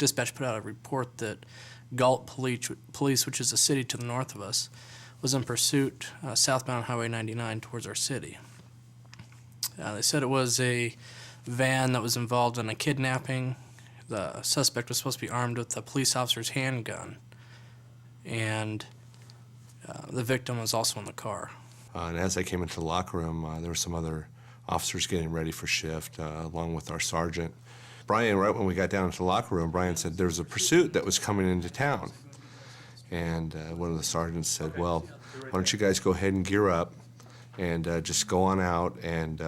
Dispatch put out a report that Galt Police, which is a city to the north of us, was in pursuit southbound Highway 99 towards our city. They said it was a van that was involved in a kidnapping. The suspect was supposed to be armed with a police officer's handgun, and the victim was also in the car. And as I came into the locker room, there were some other officers getting ready for shift, along with our sergeant. Brian, right when we got down into the locker room, Brian said there was a pursuit that was coming into town. And one of the sergeants said, well, why don't you guys go ahead and gear up and just go on out and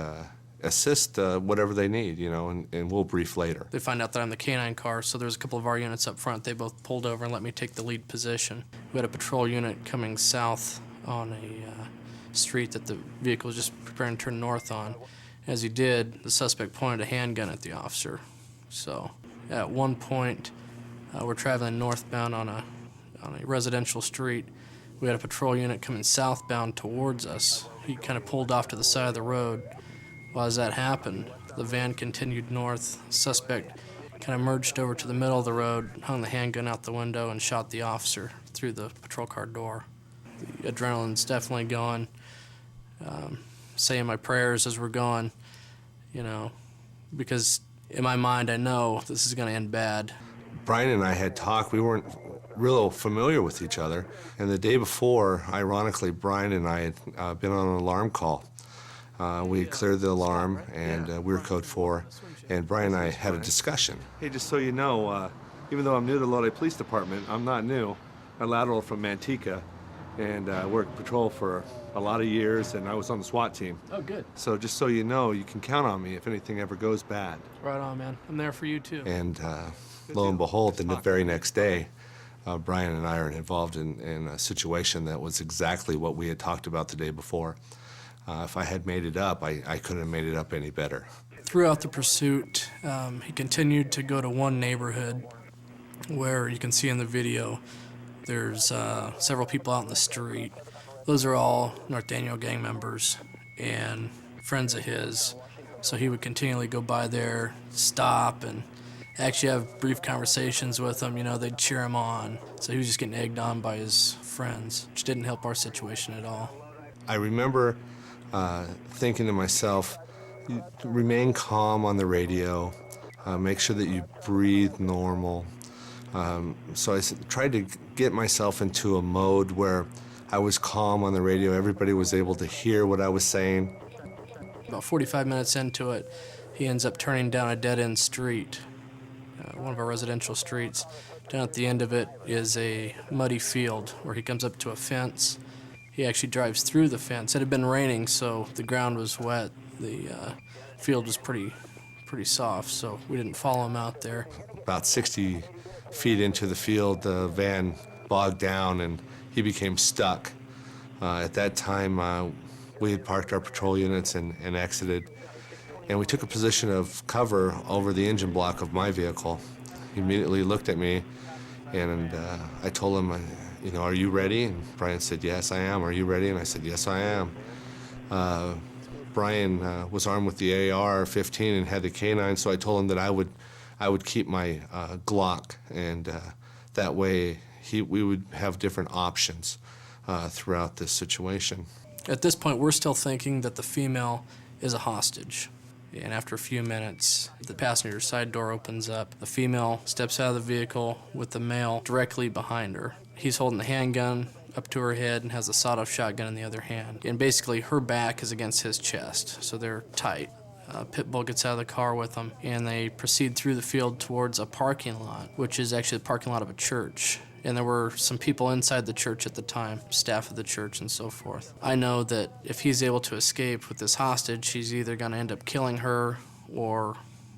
assist whatever they need, and we'll brief later. They find out that I'm the K-9 car, so there's a couple of our units up front. They both pulled over and let me take the lead position. We had a patrol unit coming south on a street that the vehicle was just preparing to turn north on. As he did, the suspect pointed a handgun at the officer. So at one point, we're traveling northbound on a residential street. We had a patrol unit coming southbound towards us. He kind of pulled off to the side of the road. Well, as that happened, the van continued north. The suspect kind of merged over to the middle of the road, hung the handgun out the window, and shot the officer through the patrol car door. The adrenaline's definitely going. Saying my prayers as we're going, because in my mind I know this is going to end bad. Brian and I had talked. We weren't real familiar with each other. And the day before, ironically, Brian and I had been on an alarm call. We had cleared the alarm, and we were code 4, and Brian and I had a discussion. Hey, just so you know, even though I'm new to the Lodi Police Department, I'm not new. I lateraled from Manteca, and worked patrol for a lot of years, and I was on the SWAT team. Oh, good. So just so you know, you can count on me if anything ever goes bad. Right on, man. I'm there for you, too. And lo and behold, the very next day, Brian and I are involved in a situation that was exactly what we had talked about the day before. If I had made it up, I couldn't have made it up any better. Throughout the pursuit, he continued to go to one neighborhood where you can see in the video there's several people out in the street. Those are all North Daniel gang members and friends of his. So he would continually go by there, stop, and actually have brief conversations with them. They'd cheer him on. So he was just getting egged on by his friends, which didn't help our situation at all. I remember thinking to myself, remain calm on the radio, make sure that you breathe normal. So I tried to get myself into a mode where I was calm on the radio. Everybody was able to hear what I was saying. About 45 minutes into it, he ends up turning down a dead-end street, one of our residential streets. Down at the end of it is a muddy field where he comes up to a fence. He actually drives through the fence. It had been raining, so the ground was wet. The field was pretty soft, so we didn't follow him out there. About 60 feet into the field, the van bogged down and he became stuck. At that time, we had parked our patrol units and exited, and we took a position of cover over the engine block of my vehicle. He immediately looked at me, and I told him, are you ready? And Brian said, yes, I am. Are you ready? And I said, yes, I am. Brian was armed with the AR-15 and had the K-9, so I told him that I would keep my Glock, and that way we would have different options throughout this situation. At this point, we're still thinking that the female is a hostage. And after a few minutes, the passenger side door opens up. The female steps out of the vehicle with the male directly behind her. He's holding the handgun up to her head and has a sawed-off shotgun in the other hand. And basically, her back is against his chest, so they're tight. Pitbull gets out of the car with them, and they proceed through the field towards a parking lot, which is actually the parking lot of a church. And there were some people inside the church at the time, staff of the church and so forth. I know that if he's able to escape with this hostage, he's either going to end up killing her or,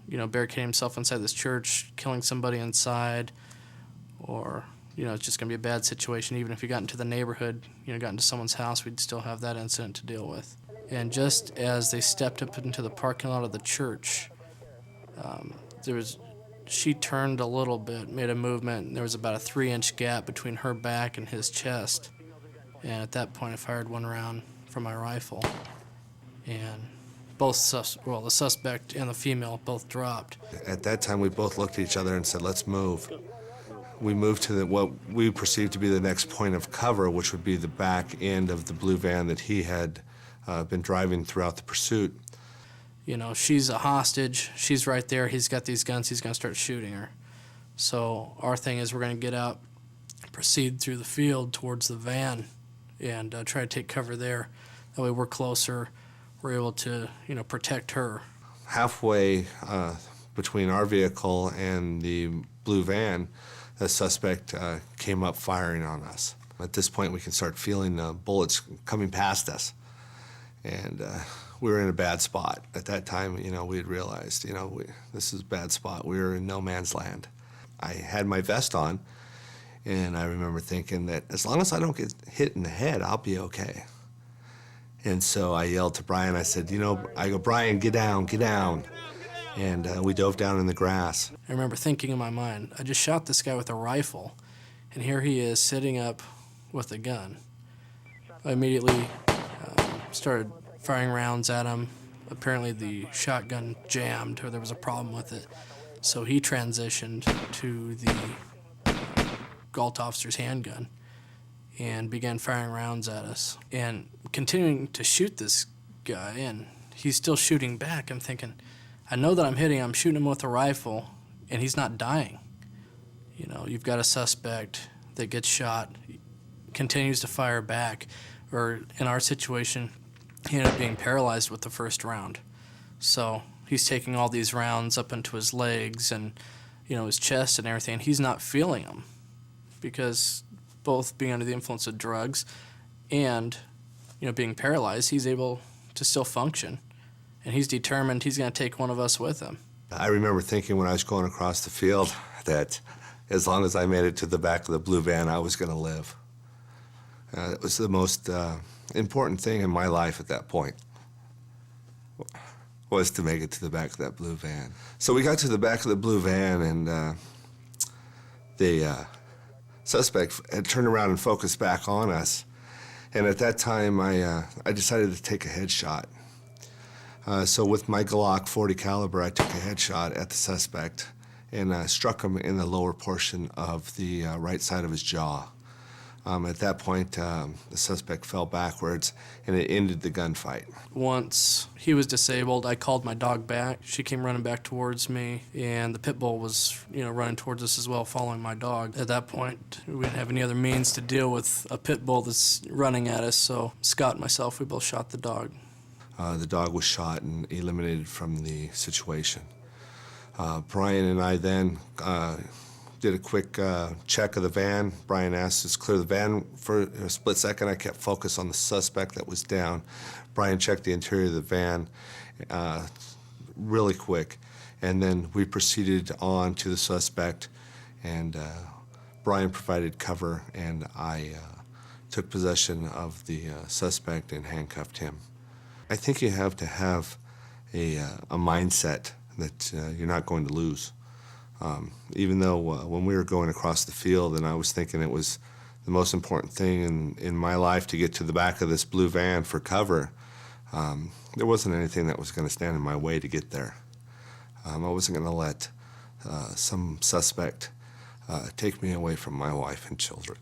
barricading himself inside this church, killing somebody inside, or, it's just going to be a bad situation. Even if he got into the neighborhood, got into someone's house, we'd still have that incident to deal with. And just as they stepped up into the parking lot of the church, she turned a little bit, made a movement, and there was about a 3-inch gap between her back and his chest. And at that point, I fired one round from my rifle. And the suspect and the female both dropped. At that time, we both looked at each other and said, let's move. We moved to what we perceived to be the next point of cover, which would be the back end of the blue van that he had been driving throughout the pursuit. You know, she's a hostage. She's right there. He's got these guns. He's going to start shooting her. So our thing is we're going to get out, proceed through the field towards the van, and try to take cover there. That way we're closer. We're able to, protect her. Halfway between our vehicle and the blue van, the suspect came up firing on us. At this point, we can start feeling bullets coming past us. And we were in a bad spot. At that time, we had realized, this is a bad spot. We were in no man's land. I had my vest on, and I remember thinking that as long as I don't get hit in the head, I'll be okay. And so I yelled to Brian, I said, Brian, get down, get down. And we dove down in the grass. I remember thinking in my mind, I just shot this guy with a rifle, and here he is sitting up with a gun. I immediately started firing rounds at him. Apparently the shotgun jammed, or there was a problem with it. So he transitioned to the Galt officer's handgun and began firing rounds at us and continuing to shoot this guy, and he's still shooting back. I'm thinking, I know that I'm shooting him with a rifle, and he's not dying. You've got a suspect that gets shot, continues to fire back, or in our situation, he ended up being paralyzed with the first round. So he's taking all these rounds up into his legs and, his chest and everything, and he's not feeling them because both being under the influence of drugs and, being paralyzed, he's able to still function, and he's determined he's going to take one of us with him. I remember thinking when I was going across the field that as long as I made it to the back of the blue van, I was going to live. It was the most important thing in my life at that point, was to make it to the back of that blue van. So we got to the back of the blue van, and the suspect had turned around and focused back on us. And at that time, I decided to take a headshot. So with my Glock 40 caliber, I took a headshot at the suspect and struck him in the lower portion of the right side of his jaw. At that point, the suspect fell backwards, and it ended the gunfight. Once he was disabled, I called my dog back. She came running back towards me, and the pit bull was, running towards us as well, following my dog. At that point, we didn't have any other means to deal with a pit bull that's running at us, so Scott and myself, we both shot the dog. The dog was shot and eliminated from the situation. Brian and I then did a quick check of the van. Brian asked us to clear the van for a split second. I kept focus on the suspect that was down. Brian checked the interior of the van really quick, and then we proceeded on to the suspect, and Brian provided cover, and I took possession of the suspect and handcuffed him. I think you have to have a mindset that you're not going to lose. Even though when we were going across the field, and I was thinking it was the most important thing in my life to get to the back of this blue van for cover, there wasn't anything that was going to stand in my way to get there. I wasn't going to let some suspect take me away from my wife and children.